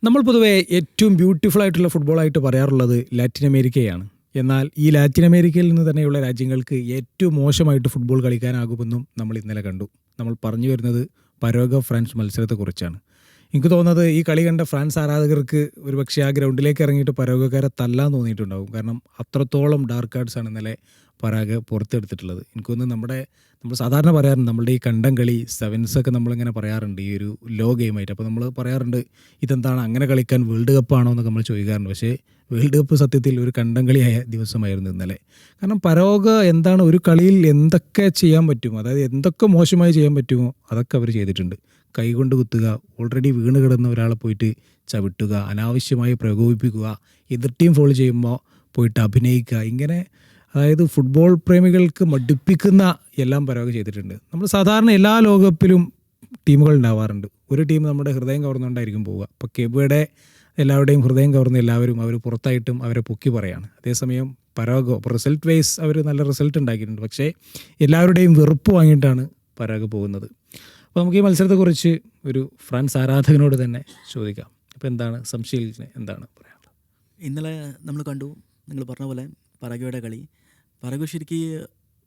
നമ്മൾ പൊതുവെ ഏറ്റവും ബ്യൂട്ടിഫുൾ ആയിട്ടുള്ള ഫുട്ബോളായിട്ട് പറയാറുള്ളത് ലാറ്റിൻ അമേരിക്കയാണ്. എന്നാൽ ഈ ലാറ്റിൻ അമേരിക്കയിൽ നിന്ന് തന്നെയുള്ള രാജ്യങ്ങൾക്ക് ഏറ്റവും മോശമായിട്ട് ഫുട്ബോൾ കളിക്കാനാകുമെന്നും നമ്മൾ ഇന്നലെ കണ്ടു. നമ്മൾ പറഞ്ഞു വരുന്നത് പരോഗ ഫ്രാൻസ് മത്സരത്തെക്കുറിച്ചാണ്. എനിക്ക് തോന്നുന്നത് ഈ കളി കണ്ട ഫ്രാൻസ് ആരാധകർക്ക് ഒരുപക്ഷെ ആ ഗ്രൗണ്ടിലേക്ക് ഇറങ്ങിയിട്ട് പരോഗക്കാരെ തല്ലാൻ തോന്നിയിട്ടുണ്ടാകും. കാരണം അത്രത്തോളം ഡാർക്ക് കാർഡ്സാണ് ഇന്നലെ പരാഗ് പുറത്തെടുത്തിട്ടുള്ളത്. എനിക്ക് തോന്നുന്നു നമ്മൾ സാധാരണ പറയാറുണ്ട്, നമ്മളുടെ ഈ കണ്ടം കളി സെവൻസൊക്കെ നമ്മളിങ്ങനെ പറയാറുണ്ട് ഈ ഒരു ലോ ഗെയിമായിട്ട്. അപ്പോൾ നമ്മൾ പറയാറുണ്ട് ഇതെന്താണ് അങ്ങനെ കളിക്കാൻ, വേൾഡ് കപ്പാണോ എന്നൊക്കെ നമ്മൾ ചോദിക്കാറുണ്ട്. പക്ഷേ വേൾഡ് കപ്പ് സത്യത്തിൽ ഒരു കണ്ടം കളിയായ ദിവസമായിരുന്നു ഇന്നലെ. കാരണം പരോഗ എന്താണ് ഒരു കളിയിൽ എന്തൊക്കെ ചെയ്യാൻ പറ്റുമോ, അതായത് എന്തൊക്കെ മോശമായി ചെയ്യാൻ പറ്റുമോ അതൊക്കെ അവർ ചെയ്തിട്ടുണ്ട്. കൈകൊണ്ട് കുത്തുക, ഓൾറെഡി വീണ് കിടന്ന ഒരാളെ പോയിട്ട് ചവിട്ടുക, അനാവശ്യമായി പ്രകോപിപ്പിക്കുക, എതിർ ടീം ഫോൾ ചെയ്യുമ്പോൾ പോയിട്ട് അഭിനയിക്കുക, ഇങ്ങനെ അതായത് ഫുട്ബോൾ പ്രേമികൾക്ക് മടുപ്പിക്കുന്ന എല്ലാം പരോഗ ചെയ്തിട്ടുണ്ട്. നമ്മൾ സാധാരണ എല്ലാ ലോകകപ്പിലും ടീമുകൾ ഉണ്ടാവാറുണ്ട്. ഒരു ടീം നമ്മുടെ ഹൃദയം കവർന്നുകൊണ്ടായിരിക്കും പോവുക. ഇപ്പോൾ കെബയുടെ എല്ലാവരുടെയും ഹൃദയം കവർന്ന എല്ലാവരും അവർ പുറത്തായിട്ടും അവരെ പൊക്കി പറയാണ്. അതേസമയം പരോഗ ഇപ്പോൾ റിസൾട്ട് വൈസ് അവർ നല്ല റിസൾട്ട് ഉണ്ടാക്കിയിട്ടുണ്ട്, പക്ഷേ എല്ലാവരുടെയും വെറുപ്പ് വാങ്ങിയിട്ടാണ് പരോഗ പോകുന്നത്. അപ്പോൾ നമുക്ക് ഈ മത്സരത്തെക്കുറിച്ച് ഒരു ഫ്രാൻസ് ആരാധകനോട് തന്നെ ചോദിക്കാം. അപ്പോൾ എന്താണ് സംശയിച്ചിന് എന്താണ് പറയാനുള്ളത്? ഇന്നലെ നമ്മൾ കണ്ടു, നിങ്ങൾ പറഞ്ഞ പോലെ പരാഗ്വേയുടെ കളി. പരാഗ്വേ ശരിക്ക്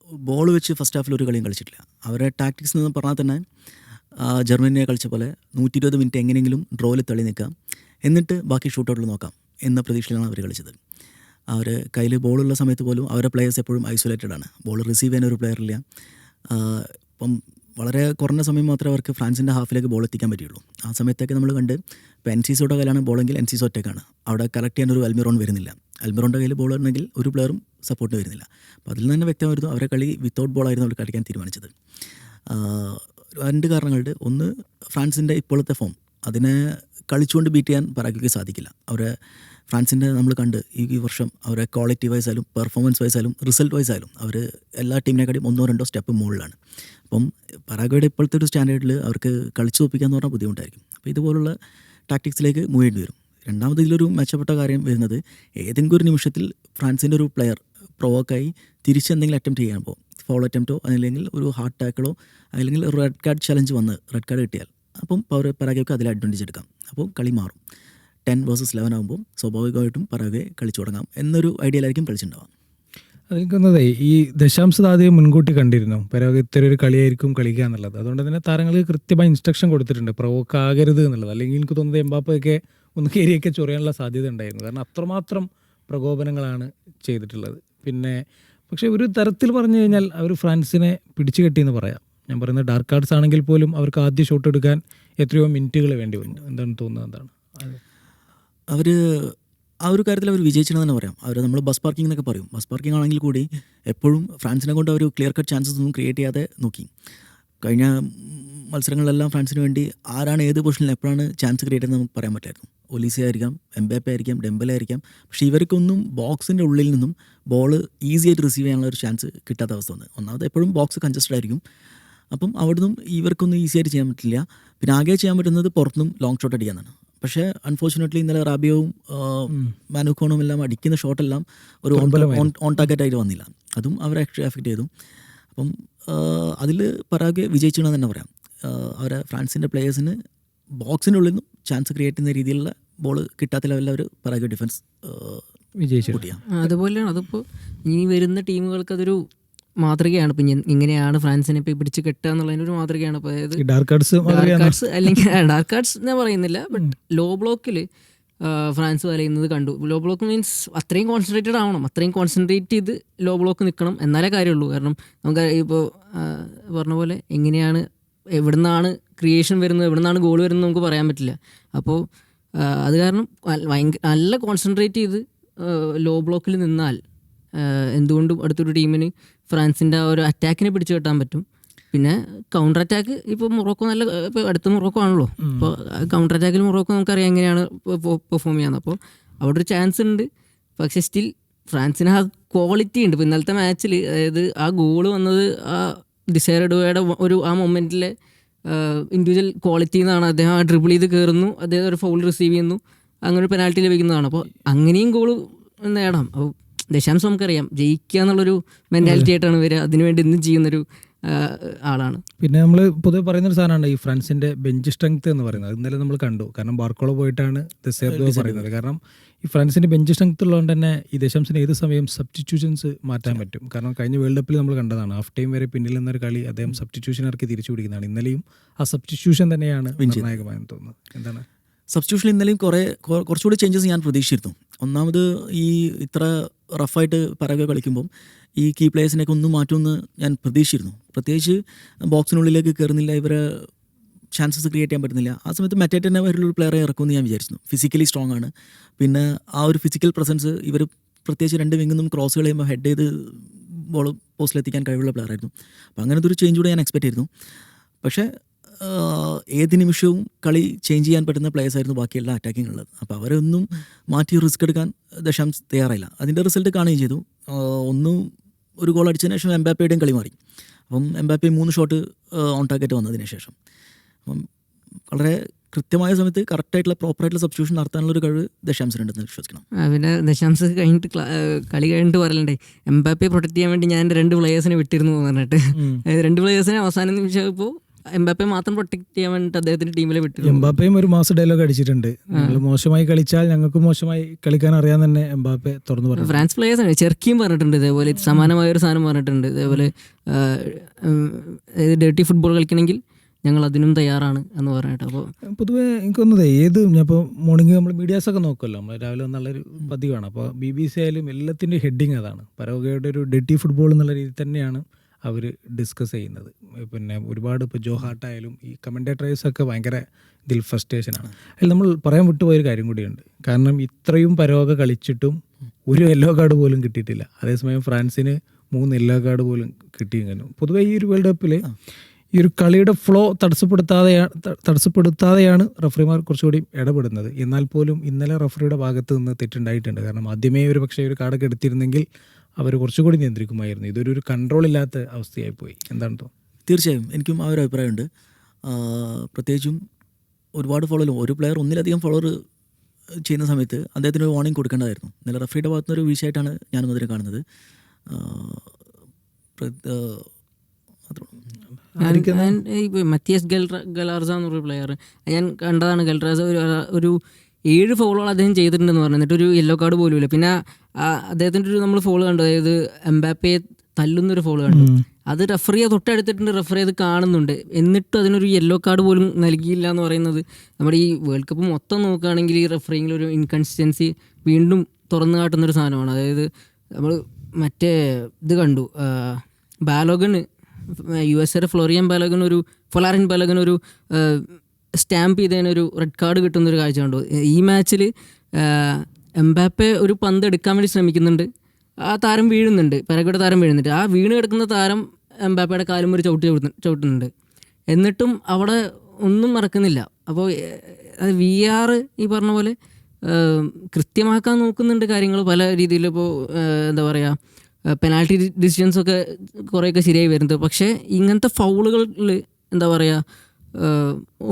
ബോൾ വെച്ച് ഫസ്റ്റ് ഹാഫിൽ ഒരു കളിയും കളിച്ചിട്ടില്ല. അവരുടെ ടാക്ടിക്സ് എന്ന് പറഞ്ഞാൽ തന്നെ ജർമ്മനിയെ കളിച്ച പോലെ 120 മിനിറ്റ് എങ്ങനെയെങ്കിലും ഡ്രോയിൽ തള്ളി നിൽക്കാം, എന്നിട്ട് ബാക്കി ഷൂട്ടൗട്ടിൽ നോക്കാം എന്ന പ്രതീക്ഷയിലാണ് അവർ കളിച്ചത്. അവർ കയ്യിൽ ബോളുള്ള സമയത്ത് പോലും അവരുടെ പ്ലെയേഴ്സ് എപ്പോഴും ഐസൊലേറ്റഡ് ആണ്. ബോൾ റിസീവ് ചെയ്യാൻ ഒരു പ്ലെയർ ഇല്ല. ഇപ്പം വളരെ കുറഞ്ഞ സമയം മാത്രമേ അവർക്ക് ഫ്രാൻസിൻ്റെ ഹാഫിലേക്ക് ബോൾ എത്തിക്കാൻ പറ്റുള്ളൂ. ആ സമയത്തൊക്കെ നമ്മൾ കണ്ട് ഇപ്പോൾ എൻസിസോയുടെ കയ്യിലാണ് ബോളെങ്കിൽ എൻസിസോ ഒറ്റക്കാണ്. അവിടെ കറക്റ്റ് ചെയ്യാൻ ഒരു അൽമിറോൺ വരുന്നില്ല. അൽമിറോൻ്റെ കയ്യിൽ ബോൾ ഉണ്ടെങ്കിൽ ഒരു പ്ലെയറും സപ്പോർട്ട് വരുന്നില്ല. അപ്പോൾ അതിൽ നിന്ന് തന്നെ വ്യക്തമായിരുന്നു അവരെ കളി വിത്തൗട്ട് ബോളായിരുന്നു അവർ കളിക്കാൻ തീരുമാനിച്ചത്. രണ്ട് കാരണങ്ങളുണ്ട്. ഒന്ന്, ഫ്രാൻസിൻ്റെ ഇപ്പോഴത്തെ ഫോം, അതിനെ കളിച്ചുകൊണ്ട് ബീറ്റ് ചെയ്യാൻ പരാഗ്വേക്ക് സാധിക്കില്ല. അവരെ ഫ്രാൻസിൻ്റെ നമ്മൾ കണ്ട് ഈ വർഷം അവരെ ക്വാളിറ്റി വൈസ് ആയാലും പെർഫോമൻസ് വൈസ് ആയാലും റിസൾട്ട് വൈസ് ആയാലും അവർ എല്ലാ ടീമിനെക്കാളും 1-2 സ്റ്റെപ്പ് മുകളിലാണ്. അപ്പം പരാഗ്വേയുടെ ഇപ്പോഴത്തെ ഒരു സ്റ്റാൻഡേർഡിൽ അവർക്ക് കളിച്ചു തോപ്പിക്കുക എന്ന് പറഞ്ഞാൽ ബുദ്ധിമുട്ടായിരിക്കും. അപ്പോൾ ഇതുപോലുള്ള ടാക്ടിക്സിലേക്ക് മൂവ് ചെയ്യേണ്ടി വരും. രണ്ടാമത് ഇതിലൊരു മെച്ചപ്പെട്ട കാര്യം വരുന്നത്, ഏതെങ്കിലും ഒരു നിമിഷത്തിൽ ഫ്രാൻസിൻ്റെ ഒരു പ്ലെയർ പ്രൊവോക്കായി തിരിച്ച് എന്തെങ്കിലും അറ്റംപ്റ്റ് ചെയ്യുമ്പോൾ, ഫോൾ അറ്റംപ്റ്റോ അല്ലെങ്കിൽ ഒരു ഹാർഡ് ടാക്കിളോ അല്ലെങ്കിൽ റെഡ് കാർഡ് ചലഞ്ച് വന്ന് റെഡ് കാർഡ് കിട്ടിയാൽ അപ്പം പരാഗ്വേക്ക് അതിൽ അഡ്വാൻറ്റേജ് എടുക്കാം. അപ്പോൾ കളി മാറും. 10 vs 11 ആകുമ്പോൾ സ്വാഭാവികമായിട്ടും പരാഗ്വേ കളിച്ചു തുടങ്ങാം എന്നൊരു ഐഡിയയിലായിരിക്കും കളിച്ചിട്ടുണ്ടാവാം. അതെനിക്കൊന്നതേ ഈ ദശാംശതാദ്യം മുൻകൂട്ടി കണ്ടിരുന്നു പരാഗ്വേ ഇത്തരം ഒരു കളിയായിരിക്കും കളിക്കുക എന്നുള്ളത്. അതുകൊണ്ട് തന്നെ താരങ്ങൾക്ക് കൃത്യമായി ഇൻസ്ട്രക്ഷൻ കൊടുത്തിട്ടുണ്ട്, പ്രൊവോക്ക് ആകരുത് എന്നുള്ളത്. അല്ലെങ്കിൽ എനിക്ക് തോന്നുന്നത് എംബാപ്പയൊക്കെ ഒന്ന് കയറിയൊക്കെ ചൊറിയാനുള്ള സാധ്യത ഉണ്ടായിരുന്നു. കാരണം അത്രമാത്രം പ്രകോപനങ്ങളാണ് ചെയ്തിട്ടുള്ളത്. പിന്നെ പക്ഷേ ഒരു തരത്തിൽ പറഞ്ഞു കഴിഞ്ഞാൽ അവർ ഫ്രാൻസിനെ പിടിച്ചു കെട്ടിയെന്ന് പറയാം. ഞാൻ പറയുന്നത് ഡാർക്ക് കാർഡ്സ് ആണെങ്കിൽ പോലും അവർക്ക് ആദ്യ ഷോട്ട് എടുക്കാൻ എത്രയോ മിനിറ്റുകൾ വേണ്ടി വന്നു. എന്താണ് തോന്നുന്നത്? എന്താണ് അവർ ആ ഒരു കാര്യത്തിൽ അവർ വിജയിച്ചെന്ന് തന്നെ പറയാം. അവർ നമ്മൾ ബസ് പാർക്കിംഗ് എന്നൊക്കെ പറയും. ബസ് പാർക്കിംഗ് ആണെങ്കിൽ കൂടി എപ്പോഴും ഫ്രാൻസിനെ കൊണ്ട് അവർ ക്ലിയർ കട്ട് ചാൻസസ് ഒന്നും ക്രിയേറ്റ് ചെയ്യാതെ നോക്കി. കഴിഞ്ഞ മത്സരങ്ങളിലെല്ലാം ഫ്രാൻസിന് വേണ്ടി ആരാണ് ഏത് പൊസിഷനിൽ എപ്പോഴാണ് ചാൻസ് ക്രിയേറ്റ് ചെയ്യുന്നത് നമുക്ക് പറയാൻ പറ്റില്ലായിരുന്നു. ഒലീസെ ആയിരിക്കാം, എംബാപ്പെ ആയിരിക്കാം, ഡെംബലെ ആയിരിക്കാം. പക്ഷേ ഇവർക്കൊന്നും ബോക്സിൻ്റെ ഉള്ളിൽ നിന്നും ബോൾ ഈസി ആയിട്ട് റിസീവ് ചെയ്യാനുള്ള ഒരു ചാൻസ് കിട്ടാത്ത അവസ്ഥ വന്നു. ഒന്നാമത് എപ്പോഴും ബോക്സ് കൺജസ്റ്റഡ് ആയിരിക്കും. അപ്പം അവിടുന്ന് ഇവർക്കൊന്നും ഈസി ആയിട്ട് ചെയ്യാൻ പറ്റില്ല. പിന്നെ ആകെ ചെയ്യാൻ പറ്റുന്നത് പുറത്തുനിന്നും ലോങ് ഷോട്ട് അടിക്കാനാണ്. പക്ഷേ അൺഫോർച്ചുനേറ്റ്ലി ഇന്നലെ റാബിയോവും മാനുക്കോണും എല്ലാം അടിക്കുന്ന ഷോട്ടെല്ലാം ഒരു ഓൺ ടാർഗറ്റ് ആയിട്ട് വന്നില്ല. അതും അവരെ എഫക്റ്റ് ചെയ്തു. അപ്പം അതിൽ പരാഗ്വേ വിജയിച്ചെന്ന് തന്നെ പറയാം. അവരെ ഫ്രാൻസിൻ്റെ പ്ലേയേഴ്സിന് ബോക്സിൻ്റെ ഉള്ളിൽ നിന്നും ചാൻസ് ക്രിയേറ്റ് ചെയ്യുന്ന രീതിയിലുള്ള ബോൾ കിട്ടാത്ത ലെവലിൽ അവർ പരാഗ്വേ ഡിഫൻസ് വിജയിച്ചു. അതുപോലെയാണ് അതിപ്പോൾ ഇനി വരുന്ന ടീമുകൾക്ക് അതൊരു മാതൃകയാണ്. ഇപ്പം ഇങ്ങനെയാണ് ഫ്രാൻസിനെ ഇപ്പോൾ പിടിച്ച് കെട്ടുക എന്നുള്ളതിനൊരു മാതൃകയാണ്. അപ്പോൾ അതായത് ഡാർക്ക് കാർഡ്സ് അല്ലെങ്കിൽ ഡാർക്ക് കാർഡ്സ് ഞാൻ പറയുന്നില്ല, ബട്ട് ലോ ബ്ലോക്കിൽ ഫ്രാൻസ് വലയുന്നത് കണ്ടു. ലോ ബ്ലോക്ക് മീൻസ് അത്രയും കോൺസെൻട്രേറ്റഡ് ആവണം, അത്രയും കോൺസെൻട്രേറ്റ് ചെയ്ത് ലോ ബ്ലോക്ക് നിൽക്കണം, എന്നാലേ കാര്യമുള്ളൂ. കാരണം നമുക്ക് ഇപ്പോൾ പറഞ്ഞ പോലെ എങ്ങനെയാണ് എവിടെ നിന്നാണ് ക്രിയേഷൻ വരുന്നത്, എവിടെ നിന്നാണ് ഗോൾ വരുന്നത് നമുക്ക് പറയാൻ പറ്റില്ല. അപ്പോൾ അത് കാരണം നല്ല കോൺസെൻട്രേറ്റ് ചെയ്ത് ലോ ബ്ലോക്കിൽ നിന്നാൽ എന്തുകൊണ്ടും അടുത്തൊരു ടീമിന് ഫ്രാൻസിൻ്റെ ആ ഒരു അറ്റാക്കിനെ പിടിച്ചു കെട്ടാൻ പറ്റും. പിന്നെ കൗണ്ടർ അറ്റാക്ക് ഇപ്പോൾ മൊറോക്കോ നല്ല ഇപ്പോൾ അടുത്ത മൊറോക്കോ ആണല്ലോ. അപ്പോൾ കൗണ്ടർ അറ്റാക്കിൽ മൊറോക്കോ നമുക്കറിയാം എങ്ങനെയാണ് പെർഫോം ചെയ്യാന്ന്. അപ്പോൾ അവിടെ ഒരു ചാൻസ് ഉണ്ട്. പക്ഷേ സ്റ്റിൽ ഫ്രാൻസിന് ആ ക്വാളിറ്റി ഉണ്ട്. ഇപ്പോൾ ഇന്നലത്തെ മാച്ചിൽ അതായത് ആ ഗോള് വന്നത് ആ ഡിസൈറഡോയുടെ ആ മൊമെൻറ്റിലെ ഇൻഡിവിജ്വൽ ക്വാളിറ്റി എന്നാണ്. അദ്ദേഹം ആ ഡ്രിബിൾ ചെയ്ത് കയറുന്നു, അദ്ദേഹം ഒരു ഫൗൾ റിസീവ് ചെയ്യുന്നു, അങ്ങനെ ഒരു പെനാൽറ്റി ലഭിക്കുന്നതാണ്. അപ്പോൾ അങ്ങനെയും ഗോള് നേടാം. അപ്പോൾ ദശാംശം നമുക്കറിയാം ജയിക്കുക എന്നുള്ളൊരു മെൻറ്റാലിറ്റി ആയിട്ടാണ് വരിക. അതിനുവേണ്ടി ഇന്നും ചെയ്യുന്നൊരു ആളാണ്. പിന്നെ നമ്മൾ പൊതുവെ പറയുന്നൊരു സാധനമാണ് ഈ ഫ്രാൻസിൻ്റെ ബെഞ്ച് സ്ട്രെങ്ത് എന്ന് പറയുന്നത്. ഇന്നലെ നമ്മൾ കണ്ടു. കാരണം ബാർക്കോള പോയിട്ടാണ് ദെസേർദോ പറയുന്നത്. കാരണം ഈ ഫ്രാൻസിൻ്റെ ബെഞ്ച് സ്ട്രെങ്ത് ഉള്ളതുകൊണ്ട് തന്നെ ഈ ദശാംശത്തിന് ഏത് സമയം സബ്സ്റ്റിറ്റ്യൂഷൻസ് മാറ്റാൻ പറ്റും. കാരണം കഴിഞ്ഞ വേൾഡ് കപ്പിൽ നമ്മൾ കണ്ടതാണ്, ഹാഫ് ടൈം വരെ പിന്നിൽ നിന്നൊരു കളി അദ്ദേഹം സബ്സ്റ്റിറ്റ്യൂഷൻ ഇറക്കി തിരിച്ചു പിടിക്കുന്നതാണ്. ഇന്നലെയും ആ സബ്സ്റ്റിറ്റ്യൂഷൻ തന്നെയാണ് നിർണായകമായെന്ന് തോന്നുന്നത്. എന്താണ് സബ്സ്റ്റിറ്റ്യൂഷനിൽ ഇന്നലെയും കുറച്ചുകൂടി ചേഞ്ചസ് ഞാൻ പ്രതീക്ഷിച്ചിരുന്നു. ഒന്നാമത് ഈ ഇത്ര റഫായിട്ട് പരകെ കളിക്കുമ്പം ഈ കീ പ്ലേയേഴ്സിനെയൊക്കെ ഒന്നും മാറ്റുമെന്ന് ഞാൻ പ്രതീക്ഷിച്ചിരുന്നു. പ്രത്യേകിച്ച് ബോക്സിനുള്ളിലേക്ക് കയറുന്നില്ല, ഇവരെ ചാൻസസ് ക്രിയേറ്റ് ചെയ്യാൻ പറ്റുന്നില്ല. ആ സമയത്ത് മറ്റേറ്റന്നെ ഒരു പ്ലെയറെ ഇറക്കുമെന്ന് ഞാൻ വിചാരിച്ചു. ഫിസിക്കലി സ്ട്രോങ് ആണ്. പിന്നെ ആ ഒരു ഫിസിക്കൽ പ്രസൻസ്, ഇവർ പ്രത്യേകിച്ച് രണ്ട് വിങ്ങിന്നും ക്രോസ് കളയുമ്പോൾ ഹെഡ് ചെയ്ത് ബോൾ പോസ്റ്റിലെത്തിക്കാൻ കഴിവുള്ള പ്ലെയർ ആയിരുന്നു. അപ്പോൾ അങ്ങനത്തെ ഒരു ചേഞ്ച് കൂടെ ഞാൻ എക്സ്പെക്റ്റ് ചെയ്തിരുന്നു. പക്ഷേ ഏത് നിമിഷവും കളി ചേഞ്ച് ചെയ്യാൻ പറ്റുന്ന പ്ലേയേഴ്സ് ആയിരുന്നു ബാക്കിയെല്ലാം അറ്റാക്കിംഗ് ഉള്ളത്. അപ്പോൾ അവരൊന്നും മാറ്റി റിസ്ക് എടുക്കാൻ ദശാംശ് തയ്യാറായില്ല. അതിൻ്റെ റിസൾട്ട് കാണുകയും ചെയ്തു. ഒരു ഗോൾ അടിച്ചതിന് ശേഷം എംബാപ്പയുടെയും കളി മാറി. അപ്പം എംബാപ്പെ 3 ഷോട്ട് ഓൺ ടാർഗറ്റ് വന്നതിന് ശേഷം അപ്പം വളരെ കൃത്യമായ സമയത്ത് കറക്റ്റായിട്ടുള്ള പ്രോപ്പറായിട്ടുള്ള സബ്സ്റ്റിറ്റ്യൂഷൻ നടത്താനുള്ളൊരു കഴിവ് ദശാംശനുണ്ടെന്ന് വിശ്വസിക്കണം. പിന്നെ ദശാംശ കഴിഞ്ഞിട്ട് കളി കഴിഞ്ഞിട്ട് പറയണ്ടേ, എംബാപ്പയെ പ്രൊട്ടക്ട് ചെയ്യാൻ വേണ്ടി ഞാൻ 2 പ്ലേയേഴ്സിനെ വിട്ടിരുന്നു എന്ന് പറഞ്ഞിട്ട്. 2 പ്ലേയേഴ്സിനെ അവസാന നിമിഷം ഇപ്പോൾ എംബാപ്പെ മാത്രം പ്രൊട്ടക്ട് ചെയ്യാൻ വേണ്ടിയിട്ട് അദ്ദേഹത്തിന്റെ ടീമിലെ വിട്ടു. എംബാപ്പയും ഒരു മാസം ഡയലോഗ് അടിച്ചിട്ടുണ്ട്, നിങ്ങൾ മോശമായി കളിച്ചാൽ ഞങ്ങൾക്ക് മോശമായി കളിക്കാൻ അറിയാൻ തന്നെ എംബാപ്പെ തുറന്നു പറഞ്ഞു. ഫ്രാൻസ് പ്ലേയേഴ്സാണ്. ചെർക്കിയും പറഞ്ഞിട്ടുണ്ട് ഇതേപോലെ, സമാനമായ ഒരു സാധനം പറഞ്ഞിട്ടുണ്ട് ഇതേപോലെ, ഡേർട്ടി ഫുട്ബോൾ കളിക്കണമെങ്കിൽ ഞങ്ങൾ അതിനും തയ്യാറാണ് എന്ന് പറഞ്ഞിട്ട്. അപ്പോൾ പൊതുവേ എനിക്ക് തോന്നുന്നത് ഞാൻ ഇപ്പോൾ മോർണിംഗ് നമ്മൾ മീഡിയാസൊക്കെ നോക്കുമല്ലോ, നമ്മൾ രാവിലെ നല്ലൊരു പതിവാണ്. അപ്പോൾ BBC ആയാലും എല്ലാത്തിൻ്റെയും ഹെഡിങ് അതാണ്, പരോഗയുടെ ഒരു ഡേർട്ടി ഫുട്ബോൾ എന്നുള്ള രീതിയിൽ തന്നെയാണ് അവർ ഡിസ്കസ് ചെയ്യുന്നത്. പിന്നെ ഒരുപാട് ഇപ്പോൾ ജോഹാട്ടായാലും ഈ കമൻറ്റേറ്റേഴ്സൊക്കെ ഭയങ്കര ഇതിൽ ഫ്രസ്ട്രേഷനാണ്. അതിൽ നമ്മൾ പറയാൻ വിട്ടുപോയൊരു കാര്യം കൂടിയുണ്ട്. കാരണം ഇത്രയും പരോഗ കളിച്ചിട്ടും ഒരു യെല്ലോ കാർഡ് പോലും കിട്ടിയിട്ടില്ല. അതേസമയം ഫ്രാൻസിന് 3 യെല്ലോ കാർഡ് പോലും കിട്ടിയെങ്കിലും പൊതുവേ ഈ ഒരു വേൾഡ് കപ്പിൽ ഈ ഒരു കളിയുടെ ഫ്ലോ തടസ്സപ്പെടുത്താതെയാണ് റഫറിമാർ കുറച്ചുകൂടി ഇടപെടുന്നത്. എന്നാൽ പോലും ഇന്നലെ റഫറിയുടെ ഭാഗത്ത് നിന്ന് തെറ്റുണ്ടായിട്ടുണ്ട്. കാരണം ആദ്യമേ ഒരു പക്ഷേ ഒരു കാർഡൊക്കെ എടുത്തിരുന്നെങ്കിൽ അവർ കുറച്ചുകൂടി നിയന്ത്രിക്കുമായിരുന്നു. ഇതൊരു കൺട്രോൾ ഇല്ലാത്ത അവസ്ഥയായിപ്പോയി. എന്താണ് തോന്നുന്നത്? തീർച്ചയായും എനിക്കും ആ ഒരു അഭിപ്രായമുണ്ട്. പ്രത്യേകിച്ചും ഒരുപാട് ഫോളോയിലും ഒരു പ്ലെയർ ഒന്നിലധികം ഫോളോവർ ചെയ്യുന്ന സമയത്ത് അദ്ദേഹത്തിന് ഒരു വാർണിംഗ് കൊടുക്കേണ്ടതായിരുന്നു. ഇന്നലെ റഫറിയുടെ ഭാഗത്തുനിന്നൊരു വീഴ്ചയായിട്ടാണ് ഞാനും അതിനെ കാണുന്നത്. മത്തിയസ് ഗലാർസ എന്നൊരു പ്ലെയർ ഞാൻ കണ്ടതാണ്. ഗൽറാസ ഒരു 7 ഫൗളുകൾ അദ്ദേഹം ചെയ്തിട്ടുണ്ടെന്ന് പറഞ്ഞു, എന്നിട്ടൊരു യെല്ലോ കാർഡ് പോലും ഇല്ല. പിന്നെ അദ്ദേഹത്തിൻ്റെ ഒരു നമ്മൾ ഫോള് കണ്ടു, അതായത് എംബാപ്പയെ തല്ലുന്നൊരു ഫോള് കണ്ടു. അത് റഫറിയെ തൊട്ടടുത്തിട്ടുണ്ട്, റഫറി അത് കാണുന്നുണ്ട്, എന്നിട്ടും അതിനൊരു യെല്ലോ കാർഡ് പോലും നൽകിയില്ല എന്ന് പറയുന്നത് നമ്മുടെ ഈ വേൾഡ് കപ്പ് മൊത്തം നോക്കുകയാണെങ്കിൽ ഈ റഫറിങ്ങിലൊരു ഇൻകൺസിസ്റ്റൻസി വീണ്ടും തുറന്നു കാട്ടുന്നൊരു സാധനമാണ്. അതായത് നമ്മൾ മറ്റേ ഇത് കണ്ടു, ബാലോഗന് USA ഫ്ലോറിയൻ ബാലോഗൻ ഒരു സ്റ്റാമ്പ് ചെയ്തതിനൊരു റെഡ് കാർഡ് കിട്ടുന്നൊരു കാഴ്ച കണ്ടു. ഈ മാച്ചിൽ എംബാപ്പെ ഒരു പന്ത് എടുക്കാൻ വേണ്ടി ശ്രമിക്കുന്നുണ്ട്, ആ താരം വീഴുന്നുണ്ട്, പരഗയുടെ താരം വീഴുന്നുണ്ട്. ആ വീണ് കിടക്കുന്ന താരം എംബാപ്പയുടെ കാലും ഒരു ചവിട്ടുന്നുണ്ട്, എന്നിട്ടും അവിടെ ഒന്നും മറക്കുന്നില്ല. അപ്പോൾ അത് VAR ഈ പറഞ്ഞ പോലെ കൃത്യമാക്കാൻ നോക്കുന്നുണ്ട് കാര്യങ്ങൾ പല രീതിയിൽ. ഇപ്പോൾ എന്താ പറയുക, പെനാൽറ്റി ഡിസിഷൻസൊക്കെ കുറേയൊക്കെ ശരിയായി വരുന്നത്. പക്ഷേ ഇങ്ങനത്തെ ഫൗളുകളിൽ എന്താ പറയുക,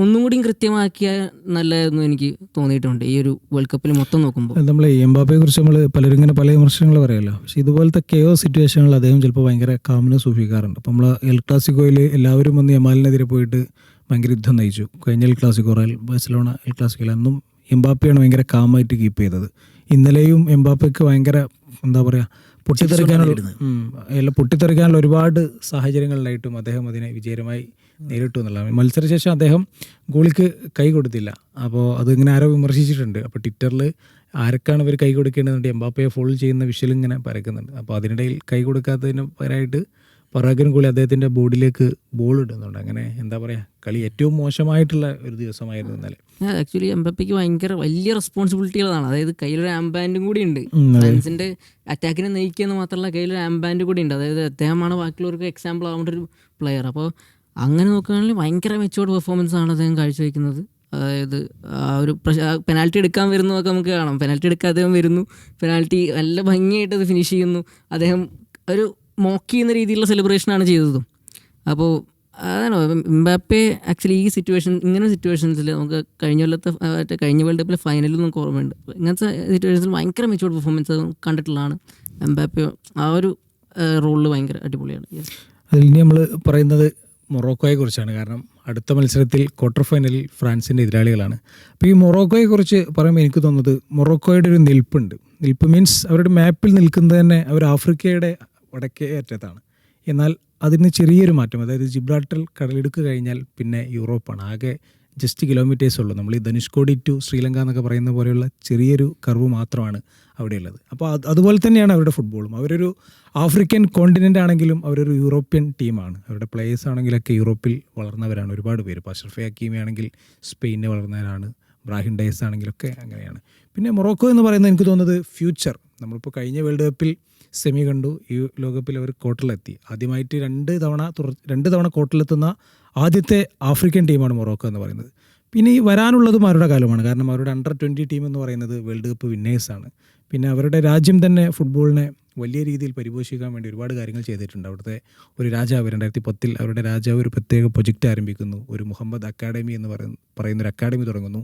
ഒന്നും കൂടിയും കൃത്യമാക്കിയാൽ നല്ലതെന്ന് എനിക്ക് തോന്നിയിട്ടുണ്ട് ഈ ഒരു വേൾഡ് കപ്പിൽ മൊത്തം നോക്കുമ്പോൾ. നമ്മൾ എംബാപ്പയെ കുറിച്ച് നമ്മൾ പലരും ഇങ്ങനെ പല വിമർശനങ്ങൾ പറയുമല്ലോ. പക്ഷേ ഇതുപോലത്തെ കെയോ സിറ്റുവേഷനുകൾ അദ്ദേഹം ചിലപ്പോൾ ഭയങ്കര കാമിനെ സൂക്ഷിക്കാറുണ്ട്. അപ്പോൾ നമ്മൾ എൽ ക്ലാസിക്കോയിൽ എല്ലാവരും വന്ന് യമാലിനെതിരെ പോയിട്ട് ഭയങ്കര യുദ്ധം നയിച്ചു. കഴിഞ്ഞ എൽ ക്ലാസിക്കോ ബാഴ്സലോണ എൽ ക്ലാസിക്കോയിൽ അന്നും എംബാപ്പയാണ് ഭയങ്കര കാമായിട്ട് കീപ്പ് ചെയ്തത്. ഇന്നലെയും എംബാപ്പയ്ക്ക് ഭയങ്കര എന്താ പറയുക പൊട്ടിത്തെറിക്കാനുള്ള ഒരുപാട് സാഹചര്യങ്ങളിലായിട്ടും അദ്ദേഹം അതിനെ വിജയകരമായി നേരിട്ടു എന്നുള്ളതാണ്. മത്സരശേഷം അദ്ദേഹം ഗോളിക്ക് കൈ കൊടുത്തില്ല. അപ്പോൾ അതിങ്ങനെ ആരോ വിമർശിച്ചിട്ടുണ്ട്. അപ്പോൾ ട്വിറ്ററിൽ ആരൊക്കെയാണ് ഇവർ കൈ കൊടുക്കേണ്ടതുണ്ട്, എംബാപ്പയെ ഫോളോ ചെയ്യുന്ന വിഷ്വൽ ഇങ്ങനെ പരക്കുന്നുണ്ട്. അപ്പോൾ അതിനിടയിൽ കൈ കൊടുക്കാത്തതിന് പകരമായിട്ട് പറാഗൻ ഗോളി അദ്ദേഹത്തിൻ്റെ ബോഡിയിലേക്ക് ബോൾ ഇടുന്നുണ്ട്. അങ്ങനെ എന്താ പറയുക, കളി ഏറ്റവും മോശമായിട്ടുള്ള ഒരു ദിവസമായിരുന്നു ഇന്നലെ. ആക്ച്വലി എംബാപ്പയ്ക്ക് ഭയങ്കര വലിയ റെസ്പോൺസിബിലിറ്റികളാണ്. അതായത് കയ്യിലൊരു ആംബാൻഡും കൂടി ഉണ്ട്, ഫ്രാൻസിൻ്റെ അറ്റാക്കിനെ നയിക്കുക എന്ന് മാത്രമല്ല കയ്യിലൊരു ആംബാൻഡ് കൂടി ഉണ്ട്. അതായത് അദ്ദേഹമാണ് ബാക്കിയുള്ളവർക്ക് എക്സാമ്പിൾ ആവേണ്ട ഒരു പ്ലെയർ. അപ്പോൾ അങ്ങനെ നോക്കുകയാണെങ്കിൽ ഭയങ്കര മെച്ചുവേർഡ് പെർഫോമൻസ് ആണ് അദ്ദേഹം കാഴ്ചവെക്കുന്നത്. അതായത് ഒരു പെനാൽറ്റി എടുക്കാൻ വരുന്നതൊക്കെ നമുക്ക് കാണാം. പെനാൽറ്റി എടുക്കാൻ അദ്ദേഹം വരുന്നു, പെനാൽറ്റി നല്ല ഭംഗിയായിട്ട് അത് ഫിനിഷ് ചെയ്യുന്നു. അദ്ദേഹം ഒരു മോക്ക് ചെയ്യുന്ന രീതിയിലുള്ള സെലിബ്രേഷനാണ് ചെയ്തതും. അപ്പോൾ അതാണോ എംബാപ്പെ ആക്ച്വലി ഈ ഇങ്ങനെ സിറ്റുവേഷൻസിൽ നമുക്ക് കഴിഞ്ഞ വേൾഡ് കപ്പിലെ ഫൈനലിൽ നമുക്ക് ഓർമ്മയുണ്ട്. ഇങ്ങനത്തെ സിറ്റുവേഷൻസിൽ ഭയങ്കര മെച്ചുവേർഡ് പെർഫോമൻസ് കണ്ടിട്ടുള്ളതാണ് എംബാപ്പെ. ആ ഒരു റോളിൽ ഭയങ്കര അടിപൊളിയാണ്. അതിൽ നമ്മൾ പറയുന്നത് മൊറോക്കോയെക്കുറിച്ചാണ്. കാരണം അടുത്ത മത്സരത്തിൽ ക്വാർട്ടർ ഫൈനലിൽ ഫ്രാൻസിൻ്റെ എതിരാളികളാണ്. അപ്പോൾ ഈ മൊറോക്കോയെക്കുറിച്ച് പറയുമ്പോൾ എനിക്ക് തോന്നുന്നത് മൊറോക്കോയുടെ ഒരു നിൽപ്പ് മീൻസ് അവരുടെ മാപ്പിൽ നിൽക്കുന്നത് തന്നെ അവർ ആഫ്രിക്കയുടെ വടക്കേ അറ്റത്താണ്. എന്നാൽ അതിന് ചെറിയൊരു മാറ്റം, അതായത് ജിബ്രാൾട്ടർ കടലിടുക്ക് കഴിഞ്ഞാൽ പിന്നെ യൂറോപ്പാണ്. ആകെ ജസ്റ്റ് കിലോമീറ്റേഴ്സ് ഉള്ളൂ. നമ്മൾ ഈ ധനുഷ്കോടി ടു ശ്രീലങ്ക എന്നൊക്കെ പറയുന്ന പോലെയുള്ള ചെറിയൊരു കർവ് മാത്രമാണ് അവിടെയുള്ളത്. അപ്പോൾ അതുപോലെ തന്നെയാണ് അവരുടെ ഫുട്ബോളും. അവരൊരു ആഫ്രിക്കൻ കോണ്ടിനെൻ്റ് ആണെങ്കിലും അവരൊരു യൂറോപ്യൻ ടീമാണ്. അവരുടെ പ്ലേയേഴ്സ് ആണെങ്കിലൊക്കെ യൂറോപ്പിൽ വളർന്നവരാണ് ഒരുപാട് പേര്. ഇപ്പോൾ അഷ്റഫ് ഹക്കീമി ആണെങ്കിൽ സ്പെയിനിൽ വളർന്നവരാണ്, ബ്രാഹിം ഡയസ് ആണെങ്കിലൊക്കെ അങ്ങനെയാണ്. പിന്നെ മൊറോക്കോ എന്ന് പറയുന്നത് എനിക്ക് തോന്നുന്നത് ഫ്യൂച്ചർ, നമ്മളിപ്പോൾ കഴിഞ്ഞ വേൾഡ് കപ്പിൽ സെമി കണ്ടു, ഈ ലോകകപ്പിൽ അവർ ക്വാർട്ടറിലെത്തി. ആദ്യമായിട്ട് രണ്ട് തവണ ക്വാർട്ടറിലെത്തുന്ന ആദ്യത്തെ ആഫ്രിക്കൻ ടീമാണ് മൊറോക്കോ എന്ന് പറയുന്നത്. പിന്നെ ഈ വരാനുള്ളതും അവരുടെ കാലമാണ്. കാരണം അവരുടെ അണ്ടർ-20 ടീം എന്ന് പറയുന്നത് വേൾഡ് കപ്പ് വിന്നേഴ്സാണ്. പിന്നെ അവരുടെ രാജ്യം തന്നെ ഫുട്ബോളിനെ വലിയ രീതിയിൽ പരിപോഷിക്കാൻ വേണ്ടി ഒരുപാട് കാര്യങ്ങൾ ചെയ്തിട്ടുണ്ട്. അവിടുത്തെ ഒരു രാജാവ് 2010 അവരുടെ രാജാവ് ഒരു പ്രത്യേക പ്രൊജക്റ്റ് ആരംഭിക്കുന്നു. ഒരു മുഹമ്മദ് അക്കാഡമി എന്ന് പറയുന്നൊരു അക്കാഡമി തുടങ്ങുന്നു.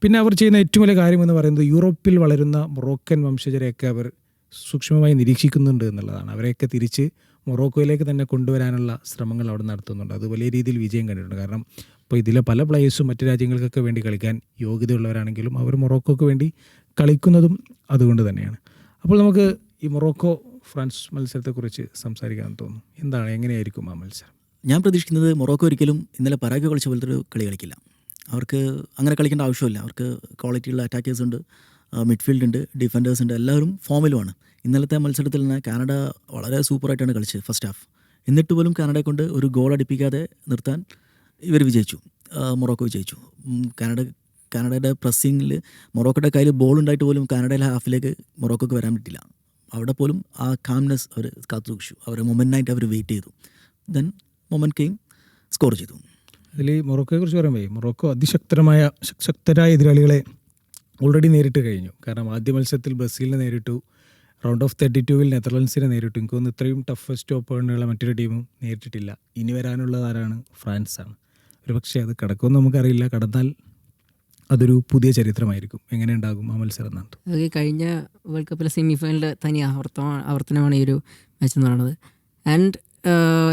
പിന്നെ അവർ ചെയ്യുന്ന ഏറ്റവും വലിയ കാര്യം എന്ന് പറയുന്നത് യൂറോപ്പിൽ വളരുന്ന മൊറോക്കൻ വംശജരെയൊക്കെ അവർ സൂക്ഷ്മമായി നിരീക്ഷിക്കുന്നുണ്ട് എന്നുള്ളതാണ്. അവരെയൊക്കെ തിരിച്ച് മൊറോക്കോയിലേക്ക് തന്നെ കൊണ്ടുവരാനുള്ള ശ്രമങ്ങൾ അവിടെ നടത്തുന്നുണ്ട്. അത് വലിയ രീതിയിൽ വിജയം കണ്ടിട്ടുണ്ട്. കാരണം ഇപ്പോൾ ഇതിലെ പല പ്ലേയേഴ്സും മറ്റു രാജ്യങ്ങൾക്കൊക്കെ വേണ്ടി കളിക്കാൻ യോഗ്യതയുള്ളവരാണെങ്കിലും അവർ മൊറോക്കോക്ക് വേണ്ടി കളിക്കുന്നതും അതുകൊണ്ട് തന്നെയാണ്. അപ്പോൾ നമുക്ക് ഈ മൊറോക്കോ ഫ്രാൻസ് മത്സരത്തെക്കുറിച്ച് സംസാരിക്കാൻ തോന്നുന്നു. എന്താണ്, എങ്ങനെയായിരിക്കും ആ മത്സരം? ഞാൻ പ്രതീക്ഷിക്കുന്നത് മൊറോക്കോ ഒരിക്കലും ഇന്നലെ പരാഗ്വേ കളിച്ച പോലത്തെ ഒരു കളി കളിക്കില്ല. അവർക്ക് അങ്ങനെ കളിക്കേണ്ട ആവശ്യമില്ല. അവർക്ക് ക്വാളിറ്റിയുള്ള അറ്റാക്കേഴ്സ് ഉണ്ട്, മിഡ്ഫീൽഡ് ഉണ്ട്, ഡിഫൻഡേഴ്സ് ഉണ്ട്, എല്ലാവരും ഫോമിലുമാണ്. ഇന്നലത്തെ മത്സരത്തിൽ തന്നെ കാനഡ വളരെ സൂപ്പറായിട്ടാണ് കളിച്ചത് ഫസ്റ്റ് ഹാഫ്. എന്നിട്ട് പോലും കാനഡയെ കൊണ്ട് ഒരു ഗോൾ അടിപ്പിക്കാതെ നിർത്താൻ ഇവർ വിജയിച്ചു, മൊറോക്കോ വിജയിച്ചു. കാനഡയുടെ പ്രസ്സിങ്ങിൽ മൊറോക്കോയുടെ കയ്യിൽ ബോൾ ഉണ്ടായിട്ട് പോലും കാനഡയിലെ ഹാഫിലേക്ക് മൊറോക്കോക്ക് വരാൻ പറ്റില്ല. അവിടെ പോലും ആ കാംനെസ് അവർ കാത്തു സൂക്ഷിച്ചു. അവരെ മൊമെൻറ്റായിട്ട് അവർ വെയിറ്റ് ചെയ്തു. ദെൻ മൊമെൻറ്റ് കെയിം, സ്കോർ ചെയ്തു. അതിൽ മൊറോക്കോയെക്കുറിച്ച് പറയുമ്പോൾ മൊറോക്കോ ശക്തരായ എതിരാളികളെ ഓൾറെഡി നേരിട്ട് കഴിഞ്ഞു. കാരണം ആദ്യ മത്സരത്തിൽ ബ്രസീലിനെ നേരിട്ടു, റൗണ്ട് ഓഫ് 32 നെതർലൻഡ്സിനെ നേരിട്ടു. എനിക്ക് തോന്നുന്നു ഇത്രയും ടഫസ്റ്റ് ഓപ്പണിനുള്ള മറ്റൊരു ടീമും നേരിട്ടിട്ടില്ല. ഇനി വരാനുള്ളത് ആരാണ്? ഫ്രാൻസാണ്. ഒരു പക്ഷേ അത് കടക്കുമെന്ന് നമുക്കറിയില്ല. കടന്നാൽ അതൊരു പുതിയ ചരിത്രമായിരിക്കും. എങ്ങനെ ഉണ്ടാകും ആ മത്സരം എന്നാണ്. അത് കഴിഞ്ഞ വേൾഡ് കപ്പിലെ സെമി ഫൈനലിലെ തനി ആവർത്തനമാണ് ഈ ഒരു മാച്ച് എന്ന് പറയുന്നത്. ആൻഡ്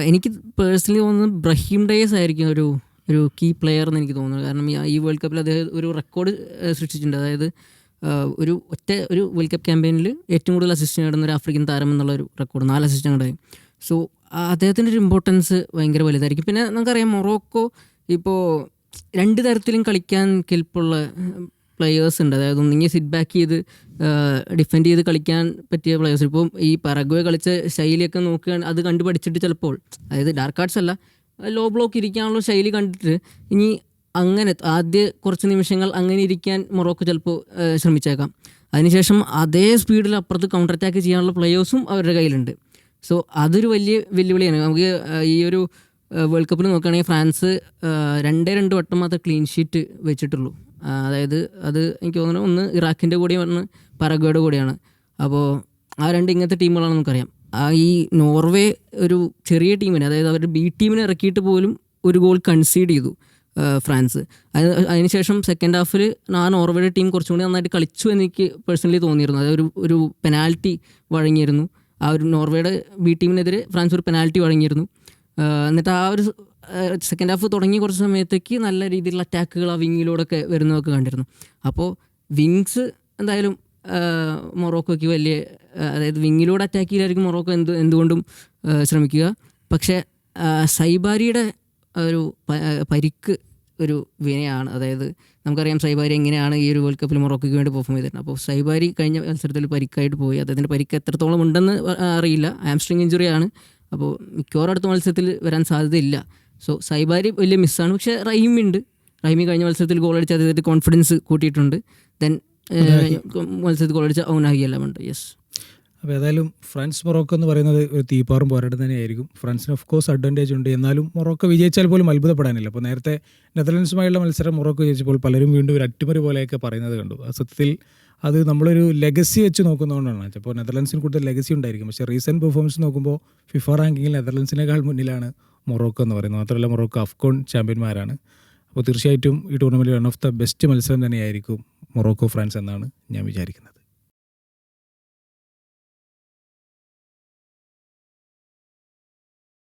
എനിക്ക് പേഴ്സണലി തോന്നുന്നത് ബ്രഹീം ഡയസ് ആയിരിക്കും ഒരു കീ പ്ലെയർ എന്ന് എനിക്ക് തോന്നുന്നു. കാരണം ഈ വേൾഡ് കപ്പിൽ അദ്ദേഹം ഒരു റെക്കോർഡ് സൃഷ്ടിച്ചിട്ടുണ്ട്. അതായത് ഒരു വേൾഡ് കപ്പ് ക്യാമ്പയിനിൽ ഏറ്റവും കൂടുതൽ അസിസ്റ്റ് നേടുന്ന ഒരു ആഫ്രിക്കൻ താരം എന്നുള്ള ഒരു റെക്കോർഡ്, 4 അസിസ്റ്റ് ഉണ്ടായി. സോ അദ്ദേഹത്തിൻ്റെ ഒരു ഇമ്പോർട്ടൻസ് ഭയങ്കര വലുതായിരിക്കും. പിന്നെ നമുക്കറിയാം മൊറോക്കോ ഇപ്പോൾ 2 തരത്തിലും കളിക്കാൻ കെൽപ്പുള്ള പ്ലെയേഴ്സ് ഉണ്ട്. അതായത് ഒന്നെങ്കിൽ സിറ്റ് ബാക്ക് ചെയ്ത് ഡിഫെൻഡ് ചെയ്ത് കളിക്കാൻ പറ്റിയ പ്ലെയേഴ്സ്. ഇപ്പോൾ ഈ പരാഗ്വേ കളിച്ച ശൈലിയൊക്കെ നോക്കുകയാണ്, അത് കണ്ടു പഠിച്ചിട്ട് ചിലപ്പോൾ, അതായത് ഡാർക്ക് ആർട്സ് അല്ല, ലോ ബ്ലോക്ക് ഇരിക്കാനുള്ള ശൈലി കണ്ടിട്ട് ഇനി അങ്ങനെ ആദ്യ കുറച്ച് നിമിഷങ്ങൾ അങ്ങനെ ഇരിക്കാൻ മൊറോക്കോ ചിലപ്പോൾ ശ്രമിച്ചേക്കാം. അതിനുശേഷം അതേ സ്പീഡിൽ അപ്പുറത്ത് കൗണ്ടർ അറ്റാക്ക് ചെയ്യാനുള്ള പ്ലെയേഴ്സും അവരുടെ കയ്യിലുണ്ട്. സോ അതൊരു വലിയ വെല്ലുവിളിയാണ്. നമുക്ക് ഈ ഒരു വേൾഡ് കപ്പിൽ നോക്കുകയാണെങ്കിൽ ഫ്രാൻസ് 2 വട്ടം മാത്രമേ ക്ലീൻ ഷീറ്റ് വെച്ചിട്ടുള്ളൂ. അതായത് അത് എനിക്ക് തോന്നുന്നു ഒന്ന് ഇറാഖിൻ്റെ കൂടെയും ഒന്ന് പരാഗ്വേയുടെ കൂടെയാണ്. അപ്പോൾ ആ 2 ഇങ്ങനത്തെ ടീമുകളാണ് നമുക്കറിയാം. ഈ നോർവേ ഒരു ചെറിയ ടീമിനെ, അതായത് അവരുടെ ബി ടീമിനെ ഇറക്കിയിട്ട് പോലും ഒരു ഗോൾ കൺസീഡ് ചെയ്തു ഫ്രാൻസ്. അതിനുശേഷം സെക്കൻഡ് ഹാഫിൽ നോർവേയുടെ ടീം കുറച്ചുകൂടി നന്നായിട്ട് കളിച്ചു എന്ന് എനിക്ക് പേഴ്സണലി തോന്നിയിരുന്നു. അതായത് ഒരു പെനാൽറ്റി വഴങ്ങിയിരുന്നു. ആ ഒരു നോർവേയുടെ ബി ടീമിനെതിരെ ഫ്രാൻസ് ഒരു പെനാൽറ്റി വഴങ്ങിയിരുന്നു. എന്നിട്ട് ആ ഒരു സെക്കൻഡ് ഹാഫ് തുടങ്ങി കുറച്ച് സമയത്തേക്ക് നല്ല രീതിയിലുള്ള അറ്റാക്കുകൾ ആ വിങ്ങിലൂടെയൊക്കെ വരുന്നതൊക്കെ കണ്ടിരുന്നു. അപ്പോൾ വിങ്സ് എന്തായാലും മൊറോക്കോയ്ക്ക് വലിയ, അതായത് വിങ്ങിലൂടെ അറ്റാക്ക് ചെയ്തായിരിക്കും മൊറോക്കോ എന്തുകൊണ്ടും ശ്രമിക്കുക. പക്ഷേ സൈബാരിയുടെ ഒരു പരിക്ക് ഒരു വിനയാണ്. അതായത് നമുക്കറിയാം സൈബാരി എങ്ങനെയാണ് ഈ ഒരു വേൾഡ് കപ്പിൽ മൊറോക്കോയ്ക്ക് വേണ്ടി പെർഫോം ചെയ്തിരുന്നത്. അപ്പോൾ സൈബാരി കഴിഞ്ഞ മത്സരത്തിൽ പരിക്കായിട്ട് പോയി. അദ്ദേഹത്തിൻ്റെ പരിക്ക് എത്രത്തോളം ഉണ്ടെന്ന് അറിയില്ല. ഹാംസ്ട്രിങ് ഇഞ്ചുറിയാണ്. അപ്പോൾ മിക്കവാറും അടുത്ത മത്സരത്തിൽ വരാൻ സാധ്യതയില്ല. സോ സൈബാരി വലിയ മിസ്സാണ്. പക്ഷേ റഹീമി ഉണ്ട്. റഹീമി കഴിഞ്ഞ മത്സരത്തിൽ ഗോൾ അടിച്ച് അദ്ദേഹത്തിൻ്റെ കോൺഫിഡൻസ് കൂട്ടിയിട്ടുണ്ട്. ദെൻ മത്സരത്തിൽ ഗോൾ അടിച്ച ഔനാഹി എല്ലാം ഉണ്ട്. യെസ്. അപ്പോൾ ഏതായാലും ഫ്രാൻസ് മൊറോക്കോ എന്ന് പറയുന്നത് ഒരു തീപ്പാറും പോരാട്ടം തന്നെയായിരിക്കും. ഫ്രാൻസിന് ഓഫ് കോഴ്സ് അഡ്വാൻറ്റേജ് ഉണ്ട്. എന്നാലും മൊറോക്കോ വിജയിച്ചാൽ പോലും അത്ഭുതപ്പെടാനില്ല. അപ്പോൾ നേരത്തെ നെതർലൻഡ്സുമായുള്ള മത്സരം മൊറോക്കോ വിജയിച്ചപ്പോൾ പലരും വീണ്ടും ഒരു അട്ടിമറി പോലെയൊക്കെ പറയുന്നത് കണ്ടു. സത്യത്തിൽ അത് നമ്മളൊരു ലെഗസി വെച്ച് നോക്കുന്നതുകൊണ്ടാണ്. അപ്പോൾ നെതർലൻഡ്സിന് കൂടുതൽ ലെഗസി ഉണ്ടായിരിക്കും. പക്ഷേ റീസെൻറ്റ് പെർഫോമൻസ് നോക്കുമ്പോൾ ഫിഫ റാങ്കിങ്ങിൽ നെതർലൻഡ്സിനേക്കാൾ മുന്നിലാണ് മൊറോക്കോ എന്ന് പറയുന്നത്. മാത്രമല്ല മൊറോക്കോ അഫ്കോൺ ചാമ്പ്യന്മാരാണ്. അപ്പോൾ തീർച്ചയായിട്ടും ഈ ടൂർണമെൻറ്റിൽ വൺ ഓഫ് ദ ബെസ്റ്റ് മത്സരം തന്നെയായിരിക്കും മൊറോക്കോ ഫ്രാൻസ് എന്നാണ് ഞാൻ വിചാരിക്കുന്നത്.